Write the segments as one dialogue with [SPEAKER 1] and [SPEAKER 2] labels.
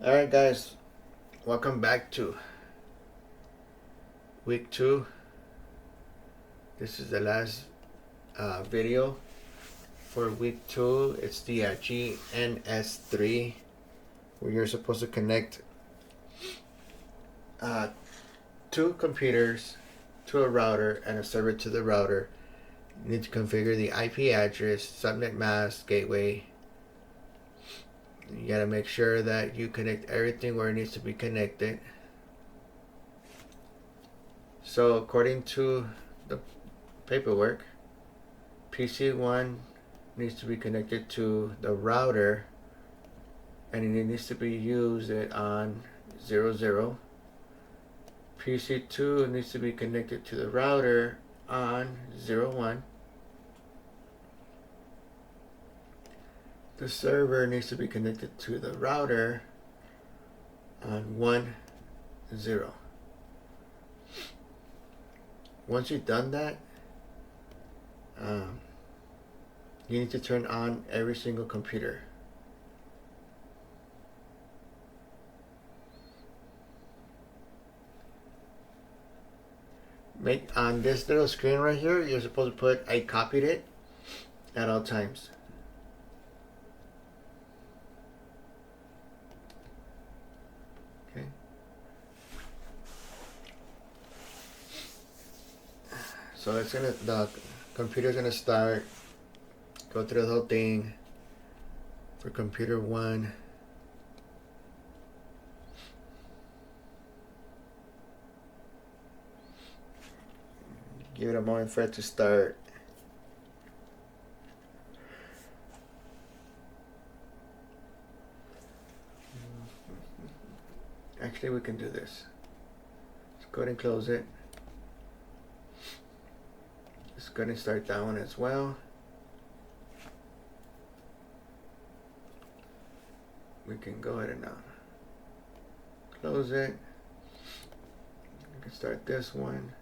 [SPEAKER 1] Alright guys, welcome back to week 2. This is the last video for week 2. It's the GNS3 where you're supposed to connect 2 computers to a router and a server to the router. You need to configure the IP address, subnet mask, gateway. You gotta make sure that you connect everything where it needs to be connected. So according to the paperwork, PC 1 needs to be connected to the router and it needs to be used on 00. PC 2 needs to be connected to the router on 01. The server needs to be connected to the router on 10. Once you've done that, you need to turn on every single computer. Make on this little screen right here, you're supposed to put I copied it at all times. Okay. So the computer's gonna start, go through the whole thing for computer 1. Give it a moment for it to start. Actually, we can do this. Let's go ahead and close it. Let's go ahead and start that one as well. We can go ahead and close it. We can start this one.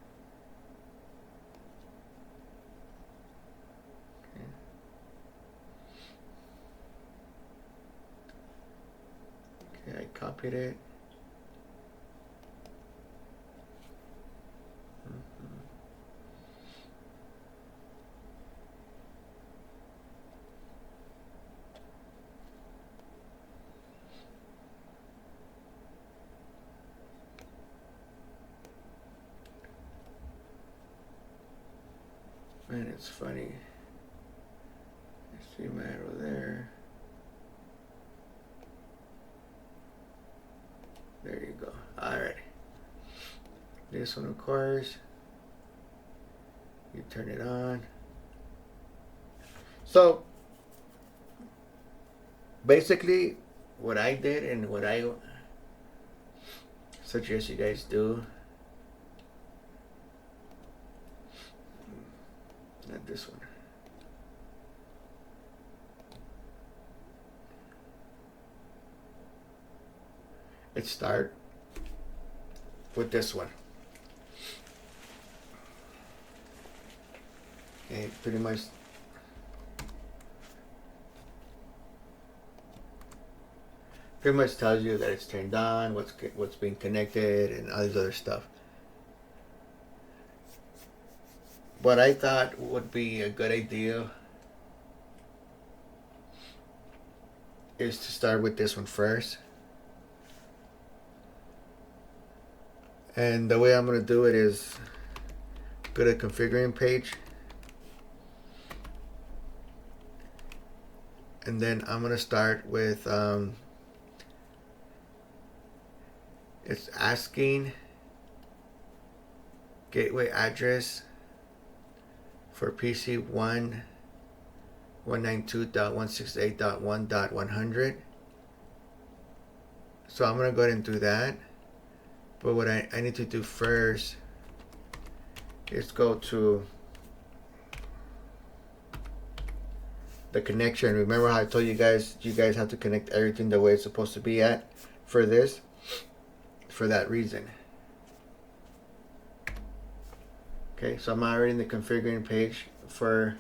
[SPEAKER 1] Okay, I copied it. Man, it's funny. I see my arrow there. There you go. Alright. This one, of course, you turn it on. So, basically, what I did and what I suggest you guys do, not this one. Let's start with this one. Okay, pretty much tells you that it's turned on, what's being connected, and all this other stuff. What I thought would be a good idea is to start with this one first. And the way I'm going to do it is go to the configuring page. And then I'm going to start with, it's asking gateway address for PC 1 192.168.1.100. So I'm going to go ahead and do that. But what I need to do first is go to the connection. Remember how I told you guys have to connect everything the way it's supposed to be at for this, for that reason. Okay, so I'm already in the configuring page for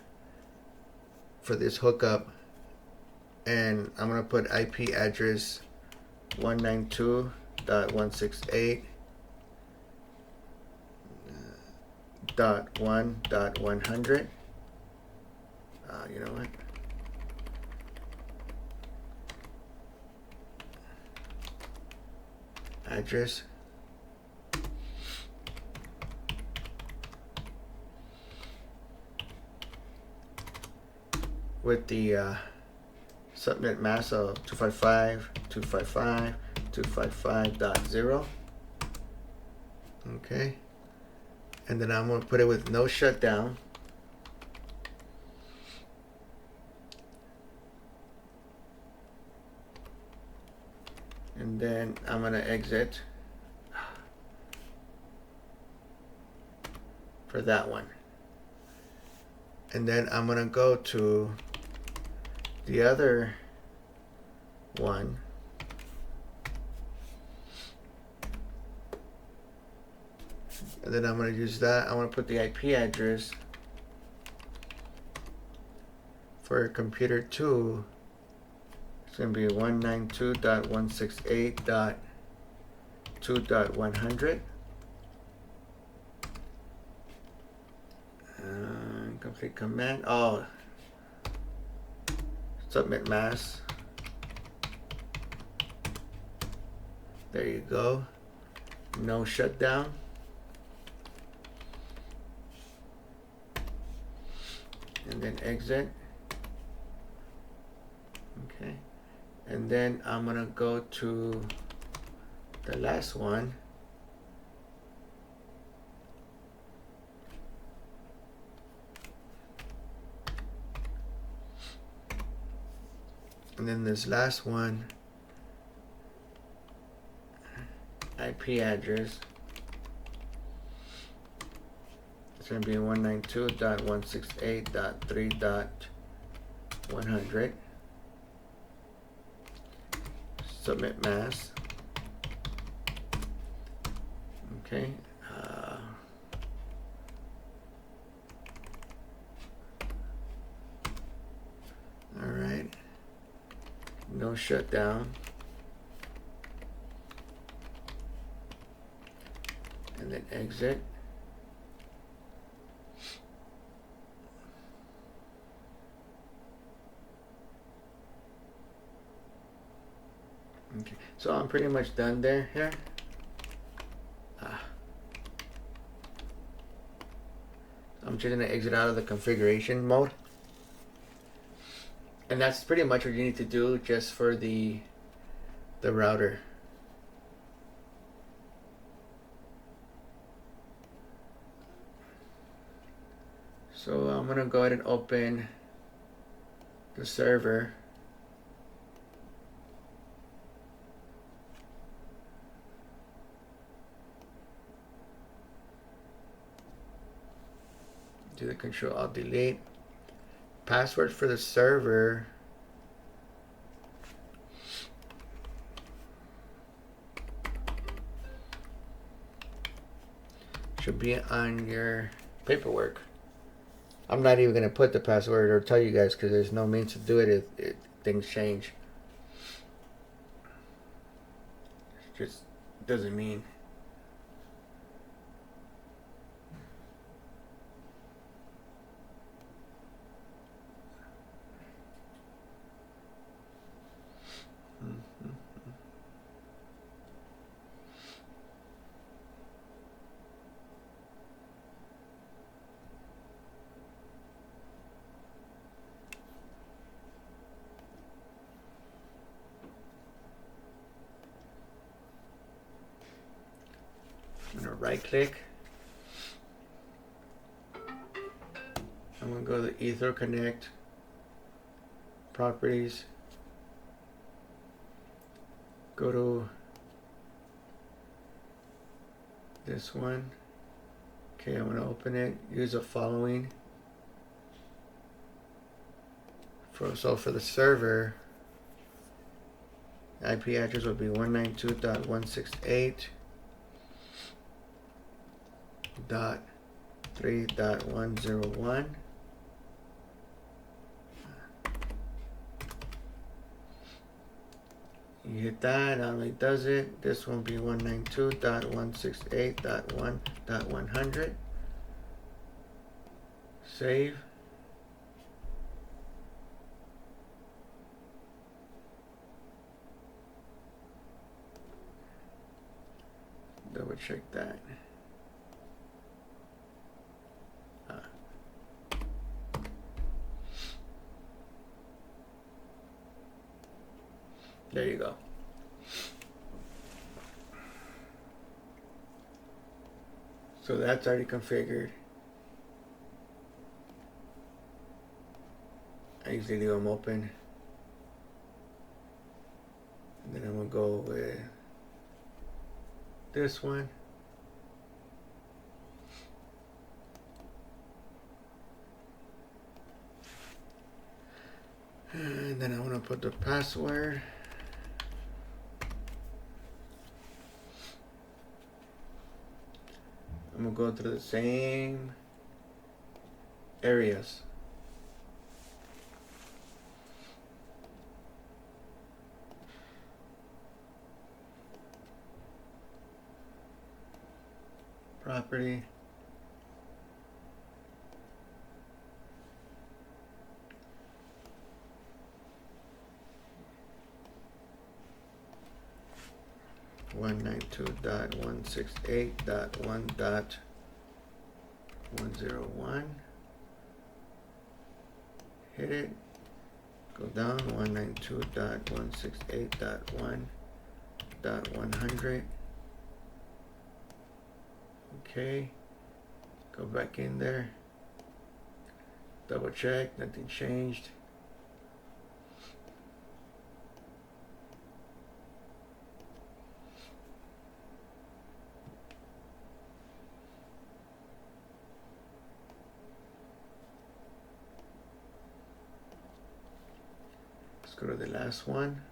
[SPEAKER 1] this hookup, and I'm gonna put IP address 192.168.1.100. You know what? Address. With the subnet mask of 255.255.0. Okay. And then I'm going to put it with no shutdown. And then I'm going to exit for that one. And then I'm going to go to the other one. And then I'm going to use that. I want to put the IP address for computer 2. It's going to be 192.168.2.100. Complete command. Oh, submit mask. There you go. No shutdown. And then exit. Okay. And then I'm going to go to the last one. And then this last one, IP address. It's going to be 192.168.3.100. Submit mask. Okay. All right. No shutdown. And then exit. Okay, so I'm pretty much done there here. I'm just gonna exit out of the configuration mode. And that's pretty much what you need to do just for the router. So I'm gonna go ahead and open the server. Do the Control-Alt-Delete. Password for the server should be on your paperwork. I'm not even going to put the password or tell you guys because there's no means to do it if things change. It just doesn't mean. I'm going to right click. I'm going to go to the Etherconnect properties. Go to this one. Okay, I'm going to open it. Use the following. So for the server, IP address would be 192.168.3.101. You hit that, not only does it. This one be 192.168.1.100. Save. Double check that. There you go. So that's already configured. I usually leave them open. And then I'm gonna go with this one. And then I want to put the password. I'm gonna go through the same areas. Property. One 192.168.1.101. Hit it. Go down 192.168.1.100. Okay. Go back in there. Double check, nothing changed. Let's go to the last one.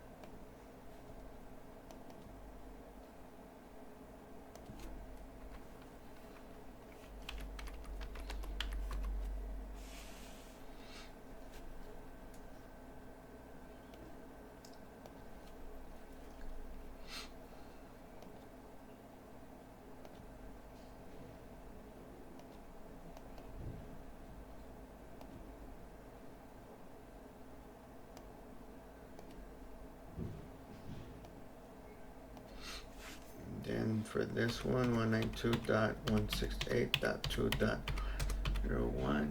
[SPEAKER 1] Then for this one, 192.168.2.01.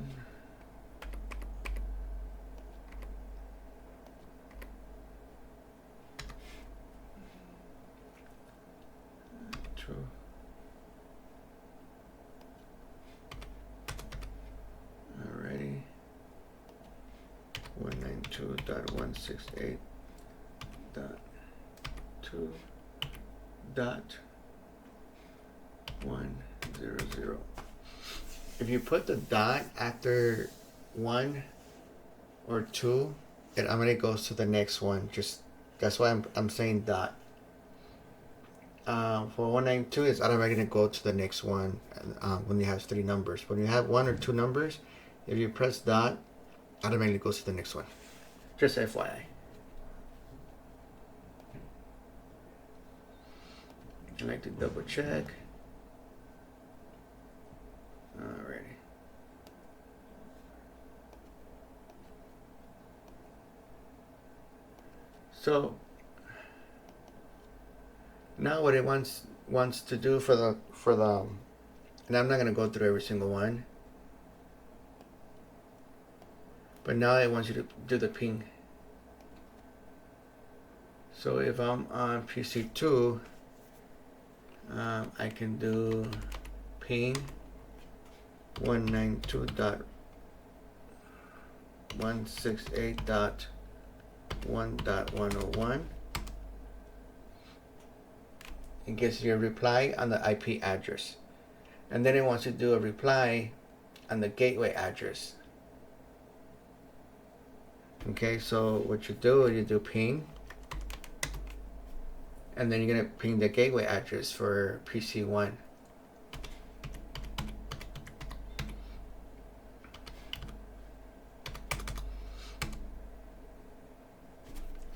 [SPEAKER 1] Alrighty. 192.168.2.100. If you put the dot after 1 or 2, it automatically goes to the next one. Just that's why I'm saying dot. For 192, it's automatically gonna go to the next one when you have 3 numbers. When you have 1 or 2 numbers, if you press dot, automatically goes to the next one. Just FYI. I like to double check. Alrighty. So now what it wants to do for the and I'm not gonna go through every single one, but now it wants you to do the ping. So if I'm on PC2, I can do ping 192.168.1.101. It gives you a reply on the IP address. And then it wants you to do a reply on the gateway address. Okay, so what you do is you do ping. And then you're going to ping the gateway address for PC1.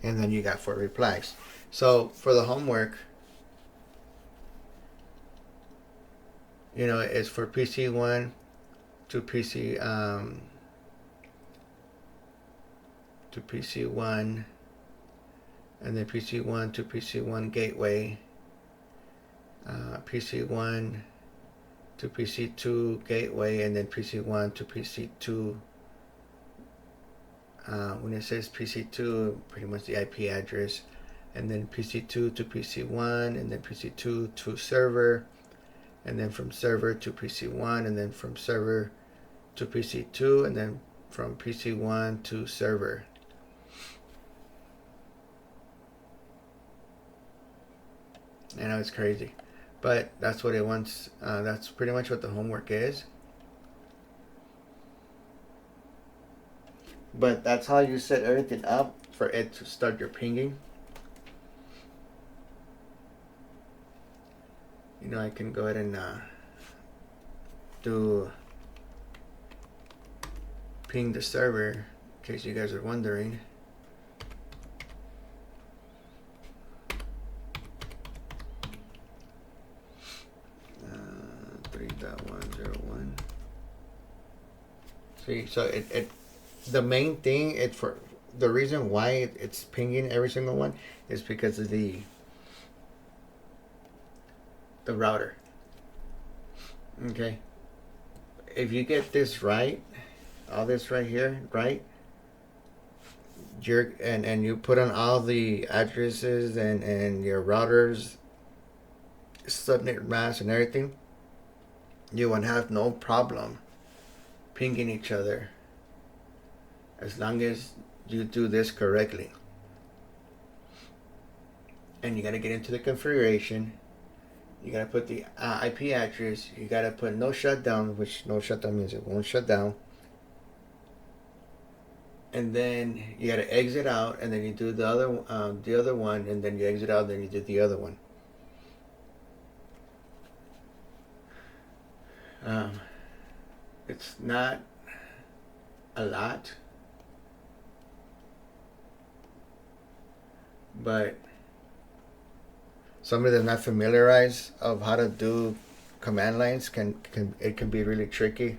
[SPEAKER 1] and then you got 4 replies. So for the homework, it's for PC1 to PC1, and then PC1 to PC1 gateway, PC1 to PC2 gateway, and then PC1 to PC2. When it says PC2, pretty much the IP address, and then PC2 to PC1, and then PC2 to server, and then from server to PC1, and then from server to PC2, and then from PC1 to server. I know it's crazy, but that's what it wants. That's pretty much what the homework is. But that's how you set everything up for it to start your pinging. I can go ahead and do ping the server, in case you guys are wondering. See, so it the main thing, for the reason why it's pinging every single one is because of the router. Okay, if you get this right, all this right here right, and you put on all the addresses and your routers, subnet mask and everything, you won't have no problem pinging each other, as long as you do this correctly. And you got to get into the configuration. You got to put the IP address. You got to put no shutdown, which no shutdown means it won't shut down. And then you got to exit out, and then you do the other one, and then you exit out, and then you do the other one. It's not a lot, but somebody that's not familiarized of how to do command lines can be really tricky.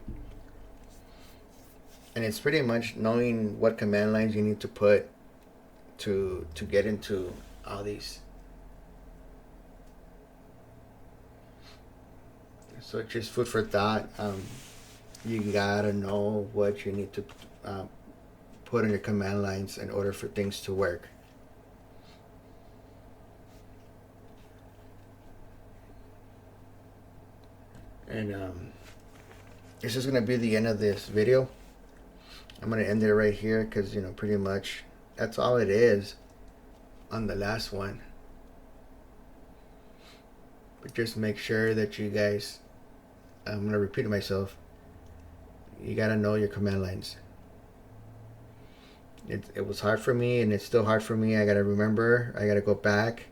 [SPEAKER 1] And it's pretty much knowing what command lines you need to put to get into all these. So just food for thought. You gotta know what you need to put in your command lines in order for things to work. And this is gonna be the end of this video. I'm gonna end it right here because pretty much that's all it is on the last one. But just make sure that you guys, I'm gonna repeat myself, you gotta know your command lines. It was hard for me, and it's still hard for me. I gotta remember, I gotta go back,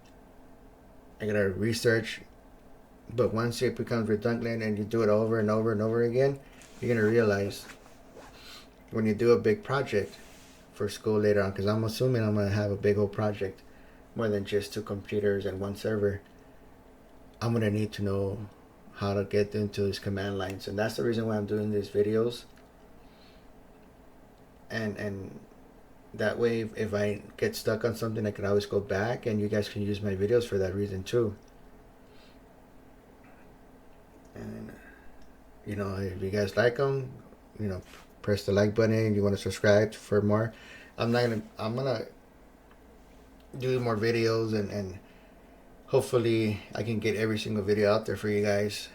[SPEAKER 1] I gotta research. But once it becomes redundant and you do it over and over and over again, you're gonna realize when you do a big project for school later on, because I'm assuming I'm gonna have a big old project, more than just 2 computers and 1 server. I'm gonna need to know how to get into these command lines, and that's the reason why I'm doing these videos. And that way, if I get stuck on something, I can always go back, and you guys can use my videos for that reason too. And if you guys like them, press the like button. And you want to subscribe for more. I'm gonna do more videos, and hopefully I can get every single video out there for you guys.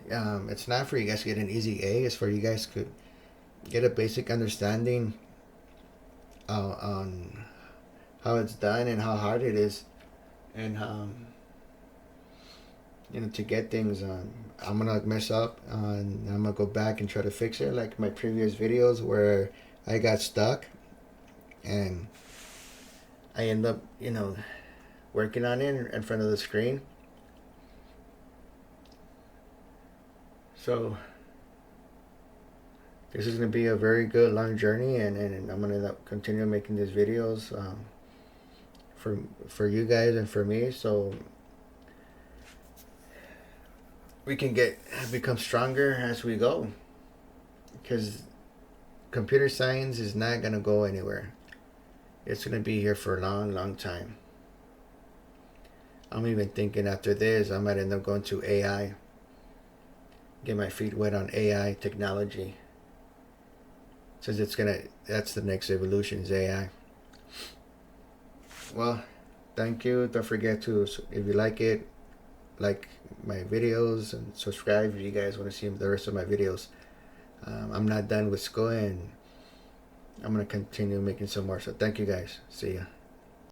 [SPEAKER 1] It's not for you guys to get an easy A. It's for you guys to get a basic understanding on how it's done and how hard it is, and to get things. I'm gonna mess up, and I'm gonna go back and try to fix it, like my previous videos where I got stuck, and I end up working on it in front of the screen. So this is gonna be a very good long journey, and I'm gonna continue making these videos. for you guys and for me, so we can become stronger as we go. Because computer science is not gonna go anywhere. It's gonna be here for a long, long time. I'm even thinking after this, I might end up going to AI. Get my feet wet on AI technology. Since that's the next evolution is AI. Well, thank you. Don't forget to, if you like it, like my videos and subscribe if you guys want to see the rest of my videos. I'm not done with school and I'm going to continue making some more. So thank you guys. See ya.